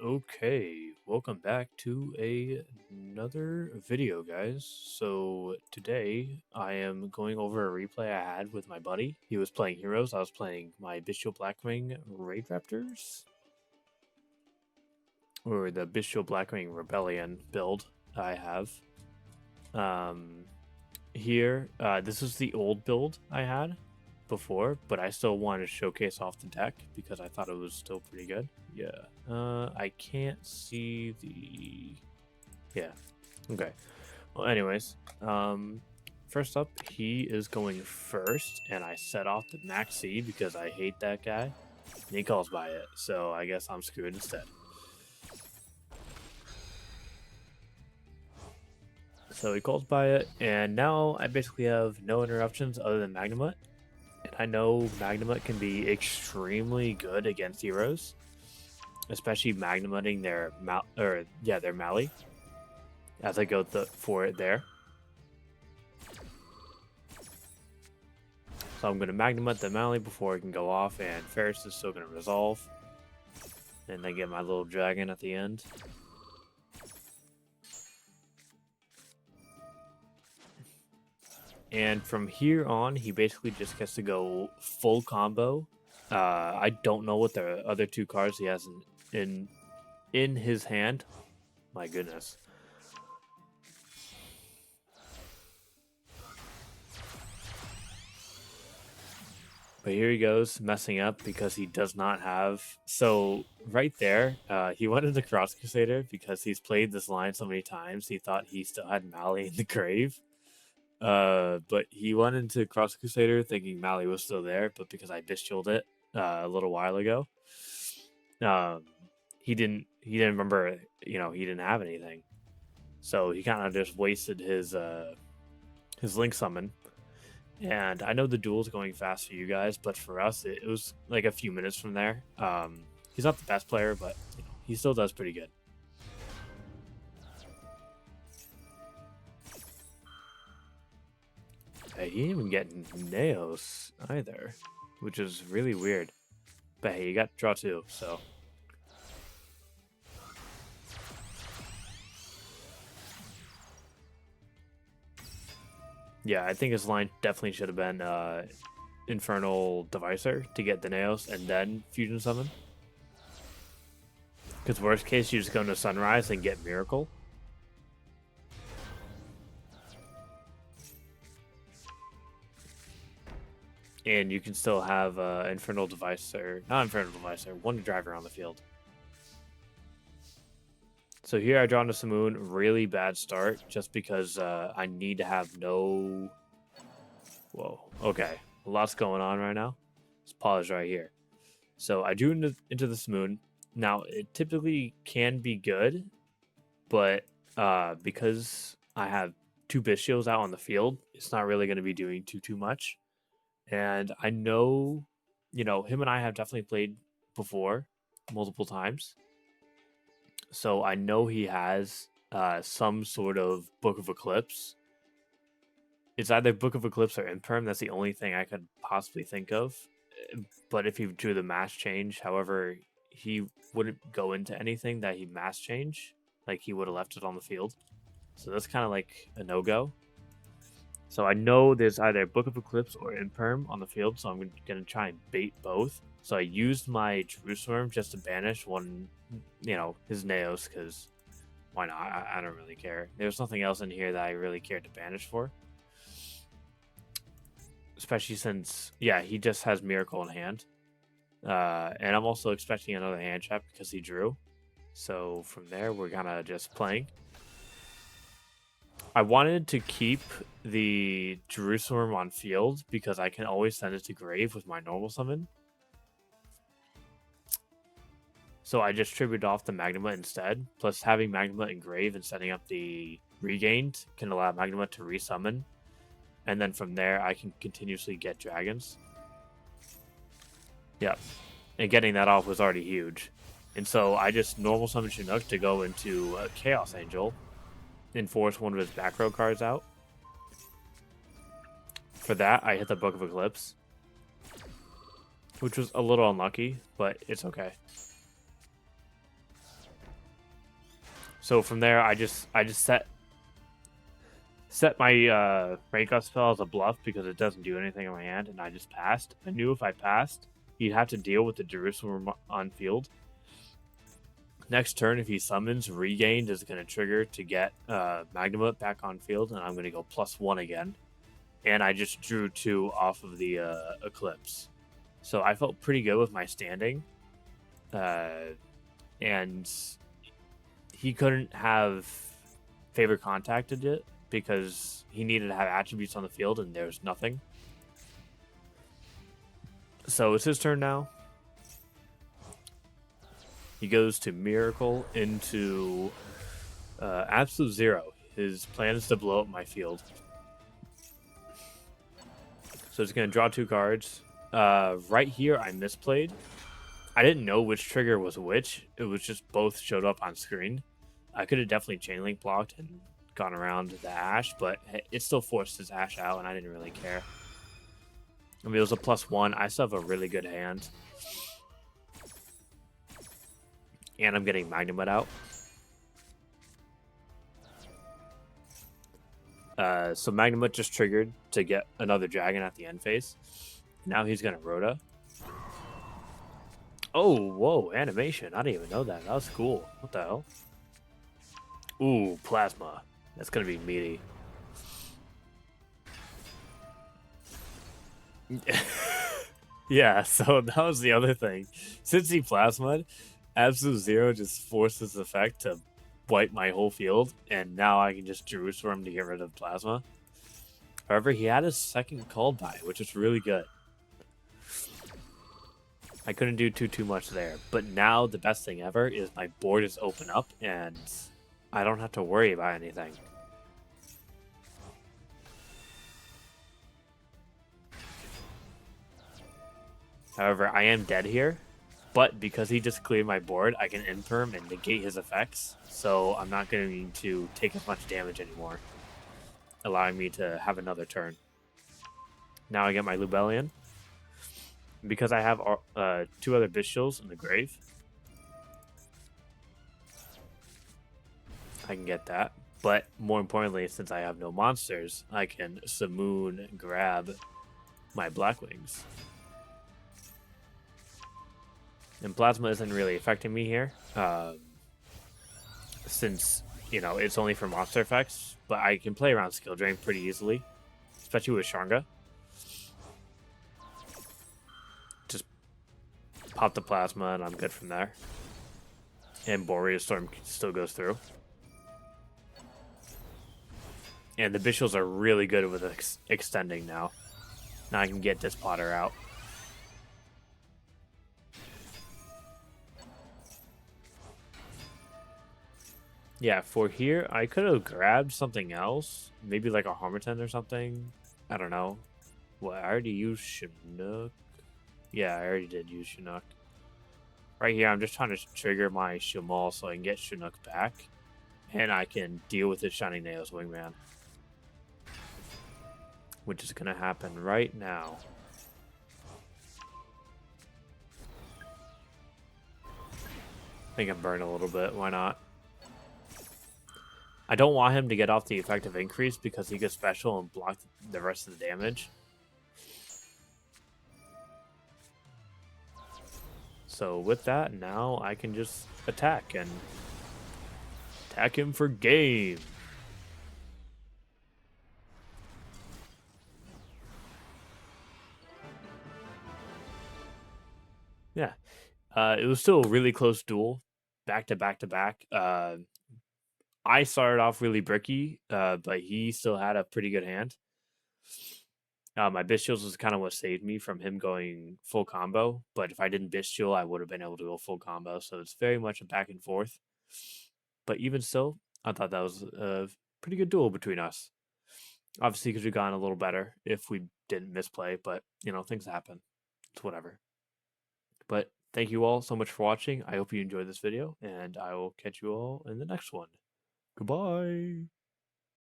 Okay, welcome back to another video, guys. So today I am going over a replay I had with my buddy. He was playing heroes. I was playing my Bestial Blackwing Raid Raptors, or the Bestial Blackwing Rebellion build I have. Um, this is the old build I had before, but I still wanted to showcase off the deck because I thought it was still pretty good. Yeah. I can't see the... Yeah. Okay. Well, anyways, first up, he is going first, and I set off the Maxi because I hate that guy. And he calls by it, so I guess I'm screwed instead. So he calls by it, and now I basically have no interruptions other than Magnemite. And I know Magnemite can be extremely good against heroes, especially Magnemiting their their Mally, as I go for it there. So I'm going to Magnemite the Mally before it can go off, and Ferris is still going to resolve. And I get my little dragon at the end. And from here on, he basically just gets to go full combo. I don't know what the other two cards he has in his hand. My goodness. But here he goes, messing up because he does not have... So, right there, he went into Cross Crusader because he's played this line so many times, he thought he still had Mally in the grave. But he went into Cross Crusader thinking Mally was still there, but because I dischilled it a little while ago, he didn't remember, he didn't have anything. So he kind of just wasted his Link Summon. And I know the duel's going fast for you guys, but for us, it was like a few minutes from there. He's not the best player, but he still does pretty good. Hey, he didn't even get Neos either, which is really weird. But hey, you got draw 2, so... Yeah, I think his line definitely should have been Infernal Devicer to get the Neos and then Fusion Summon. Because worst case, you just go into Sunrise and get Miracle. And you can still have Infernal Devicer, not Infernal Devicer, Wonder Driver on the field. So here I draw into Simoon, really bad start, just because I need to have no... Whoa, okay. A lot's going on right now. Let's pause right here. So I drew into the Simoon. Now, it typically can be good, but because I have 2 Bishios out on the field, it's not really going to be doing too much. And I know, him and I have definitely played before, multiple times. So I know he has some sort of Book of Eclipse. It's either Book of Eclipse or Imperm. That's the only thing I could possibly think of. But if he drew the mass change, however, he wouldn't go into anything that he mass change. Like, he would have left it on the field. So that's kind of like a no-go. So I know there's either Book of Eclipse or Imperm on the field, so I'm going to try and bait both. So I used my Jerusalem just to banish one, his Neos, because why not? I don't really care. There's nothing else in here that I really cared to banish for. Especially since, yeah, he just has Miracle in hand. And I'm also expecting another hand trap because he drew. So from there, we're kind of just playing. I wanted to keep the Jerusalem on field because I can always send it to grave with my normal summon. So I just tributed off the Magnemite instead. Plus having Magnemite in grave and setting up the regained can allow Magnemite to resummon. And then from there, I can continuously get dragons. Yep. And getting that off was already huge. And so I just normal summon Chinook to go into a Chaos Angel and force one of his back row cards out. For that, I hit the Book of Eclipse, which was a little unlucky, but it's okay. So from there, I just set my rank up spell as a bluff because it doesn't do anything in my hand, and I just passed. I knew if I passed, he'd have to deal with the Jerusalem on field. Next turn, if he summons, Regained is going to trigger to get Magnamut back on field, and I'm going to go +1 again. And I just drew 2 off of the Eclipse. So I felt pretty good with my standing. And he couldn't have favor contacted it because he needed to have attributes on the field, and there's nothing. So it's his turn now. He goes to Miracle into Absolute Zero. His plan is to blow up my field. So it's going to draw 2 cards. Right here, I misplayed. I didn't know which trigger was which. It was just both showed up on screen. I could have definitely chain link blocked and gone around the Ash, but it still forced his Ash out, and I didn't really care. I mean, it was a +1. I still have a really good hand. And I'm getting Magnamut out. So Magnamut just triggered to get another dragon at the end phase. Now he's going to Rhoda. Oh, whoa, animation. I didn't even know that. That was cool. What the hell? Ooh, Plasma. That's going to be meaty. Yeah, so that was the other thing. Since he Plasma'd, Absolute Zero just forced his effect to wipe my whole field, and now I can just Jerusalem to get rid of Plasma. However, he had his second called by, which is really good. I couldn't do too much there, but now the best thing ever is my board is open up, and I don't have to worry about anything. However, I am dead here, but because he just cleared my board, I can imperm and negate his effects, so I'm not going to take as much damage anymore, allowing me to have another turn. Now I get my Lubellion. Because I have 2 other Bishils in the grave, I can get that. But more importantly, since I have no monsters, I can Simoon grab my Blackwings. And Plasma isn't really affecting me here, since, you know, it's only for monster effects, but I can play around skill drain pretty easily, especially with Shanga. Just pop the Plasma and I'm good from there. And Boreas Storm still goes through. And the Bishils are really good with extending now. Now I can get this Potter out. Yeah, for here, I could have grabbed something else. Maybe like a Harmattan or something. I don't know. Well, I already used Chinook. Yeah, I already did use Chinook. Right here, I'm just trying to trigger my Shamal so I can get Chinook back. And I can deal with his Shining Nails Wingman. Which is going to happen right now. I think I'm burned a little bit. Why not? I don't want him to get off the effective increase because he gets special and block the rest of the damage. So with that, now I can just attack and attack him for game. Yeah. It was still a really close duel, back to back to back. I started off really bricky, but he still had a pretty good hand. My Bishils was kind of what saved me from him going full combo, but if I didn't Bishil, I would have been able to go full combo, so it's very much a back and forth. But even still, I thought that was a pretty good duel between us. Obviously, could have gone a little better if we didn't misplay, but, you know, things happen. It's whatever. But thank you all so much for watching. I hope you enjoyed this video, and I will catch you all in the next one. Goodbye.